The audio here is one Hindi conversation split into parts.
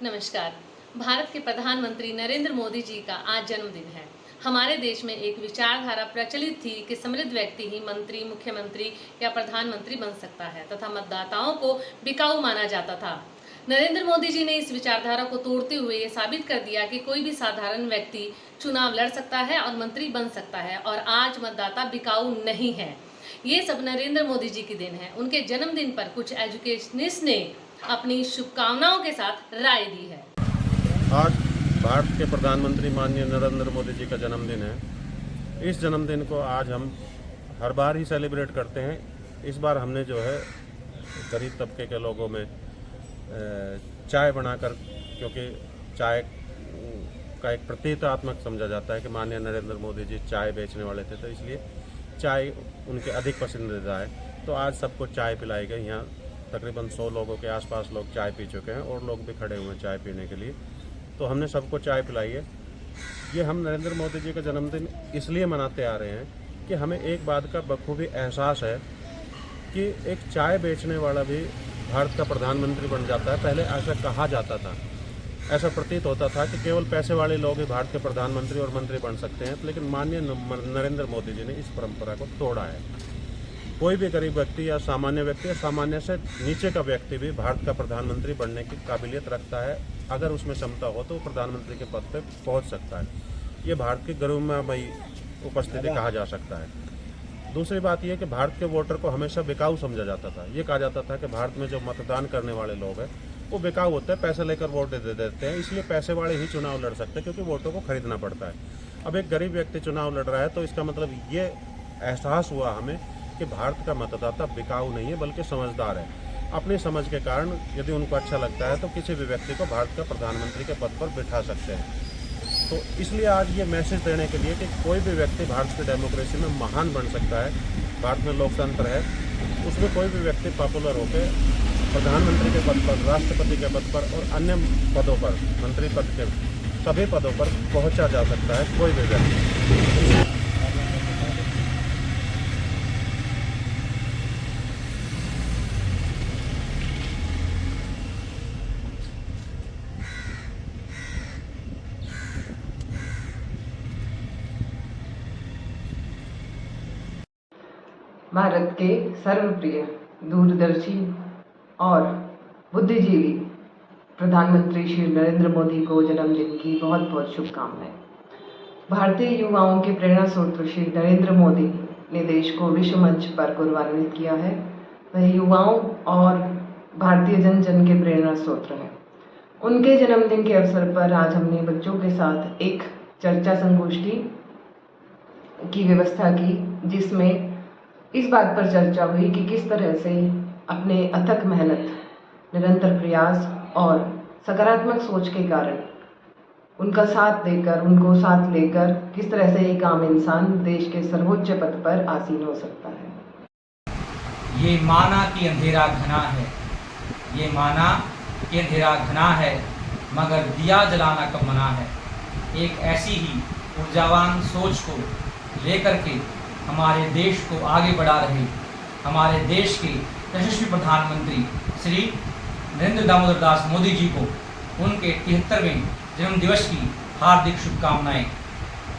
नमस्कार। भारत के प्रधानमंत्री नरेंद्र मोदी जी का आज जन्मदिन है। हमारे देश में एक विचारधारा प्रचलित थी कि समृद्ध व्यक्ति ही मंत्री, मुख्यमंत्री या प्रधानमंत्री बन सकता है तथा मतदाताओं को बिकाऊ माना जाता था। नरेंद्र मोदी जी ने इस विचारधारा को तोड़ते हुए ये साबित कर दिया कि कोई भी साधारण व्यक्ति चुनाव लड़ सकता है और मंत्री बन सकता है और आज मतदाता बिकाऊ नहीं है। ये सब नरेंद्र मोदी जी की देन है। उनके जन्मदिन पर कुछ एजुकेशनिस्ट ने अपनी शुभकामनाओं के साथ राय दी है। आज भारत के प्रधानमंत्री माननीय नरेंद्र मोदी जी का जन्मदिन है। इस जन्मदिन को आज हम हर बार ही सेलिब्रेट करते हैं। इस बार हमने जो है गरीब तबके के लोगों में चाय बनाकर, क्योंकि चाय का एक प्रतीकात्मक समझा जाता है कि माननीय नरेंद्र मोदी जी चाय बेचने वाले थे, तो इसलिए चाय उनके अधिक पसंदीदा है। तो आज सबको चाय पिलाई गई। यहाँ तकरीबन 100 लोगों के आसपास लोग चाय पी चुके हैं और लोग भी खड़े हुए हैं चाय पीने के लिए। तो हमने सबको चाय पिलाई है। ये हम नरेंद्र मोदी जी का जन्मदिन इसलिए मनाते आ रहे हैं कि हमें एक बात का बखूबी एहसास है कि एक चाय बेचने वाला भी भारत का प्रधानमंत्री बन जाता है। पहले ऐसा कहा जाता था, ऐसा प्रतीत होता था कि केवल पैसे वाले लोग ही भारत के प्रधानमंत्री और मंत्री बन सकते हैं, लेकिन माननीय नरेंद्र मोदी जी ने इस परंपरा को तोड़ा है। कोई भी गरीब व्यक्ति या सामान्य से नीचे का व्यक्ति भी भारत का प्रधानमंत्री बनने की काबिलियत रखता है। अगर उसमें क्षमता हो तो प्रधानमंत्री के पद पर पहुंच सकता है। ये भारत की गरिमामयी उपस्थिति कहा जा सकता है। दूसरी बात यह कि भारत के वोटर को हमेशा बिकाऊ समझा जाता था। ये कहा जाता था कि भारत में जो मतदान करने वाले लोग हैं वो बिकाऊ होते हैं, पैसे लेकर वोट दे देते हैं, इसलिए पैसे वाले ही चुनाव लड़ सकते हैं, क्योंकि वोटों को खरीदना पड़ता है। अब एक गरीब व्यक्ति चुनाव लड़ रहा है तो इसका मतलब ये एहसास हुआ हमें कि भारत का मतदाता बिकाऊ नहीं है बल्कि समझदार है। अपनी समझ के कारण यदि उनको अच्छा लगता है तो किसी भी व्यक्ति को भारत का प्रधानमंत्री के पद पर बिठा सकते हैं। तो इसलिए आज ये मैसेज देने के लिए कि कोई भी व्यक्ति भारत की डेमोक्रेसी में महान बन सकता है। भारत में लोकतंत्र है, उसमें कोई भी व्यक्ति पॉपुलर होकर प्रधानमंत्री के पद पर, राष्ट्रपति के पद पर और अन्य पदों पर, मंत्री पद के सभी पदों पर पहुंचा जा सकता है कोई भी व्यक्ति। भारत के सर्वप्रिय, दूरदर्शी और बुद्धिजीवी प्रधानमंत्री श्री नरेंद्र मोदी को जन्मदिन की बहुत बहुत शुभकामनाएं। भारतीय युवाओं के प्रेरणा स्रोत श्री नरेंद्र मोदी ने देश को विश्व मंच पर गौरवान्वित किया है। वह युवाओं और भारतीय जन जन के प्रेरणा स्रोत हैं। उनके जन्मदिन के अवसर पर आज हमने बच्चों के साथ एक चर्चा संगोष्ठी की व्यवस्था की, जिसमें इस बात पर चर्चा हुई कि किस तरह से अपने अथक मेहनत, निरंतर प्रयास और सकारात्मक सोच के कारण उनको साथ लेकर किस तरह से एक आम इंसान देश के सर्वोच्च पद पर आसीन हो सकता है। ये माना कि अंधेरा घना है, ये माना कि अंधेरा घना है, मगर दिया जलाना कब मना है। एक ऐसी ही ऊर्जावान सोच को लेकर के हमारे देश को आगे बढ़ा रहे हमारे देश के यशस्वी प्रधानमंत्री श्री नरेंद्र दामोदर दास मोदी जी को उनके 73वें जन्मदिवस की हार्दिक शुभकामनाएं।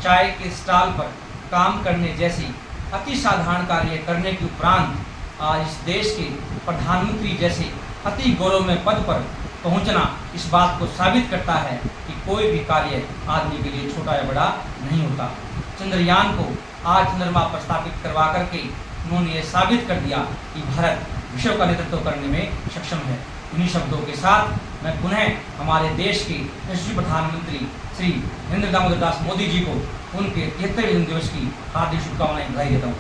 चाय के स्टॉल पर काम करने जैसी अति साधारण कार्य करने के उपरांत आज इस देश के प्रधानमंत्री जैसे अति गौरवमय पद पर पहुंचना इस बात को साबित करता है कि कोई भी कार्य आदमी के लिए छोटा या बड़ा नहीं होता। चंद्रयान को आज चंद्रमा पर स्थापित करवा करके उन्होंने ये साबित कर दिया कि भारत विश्व का नेतृत्व करने में सक्षम है। इन्हीं शब्दों के साथ मैं पुनः हमारे देश के यशस्वी प्रधानमंत्री श्री नरेंद्र दामोदर दास मोदी जी को उनके 73वें जन्मदिवस की हार्दिक शुभकामनाएं बधाई देता हूँ।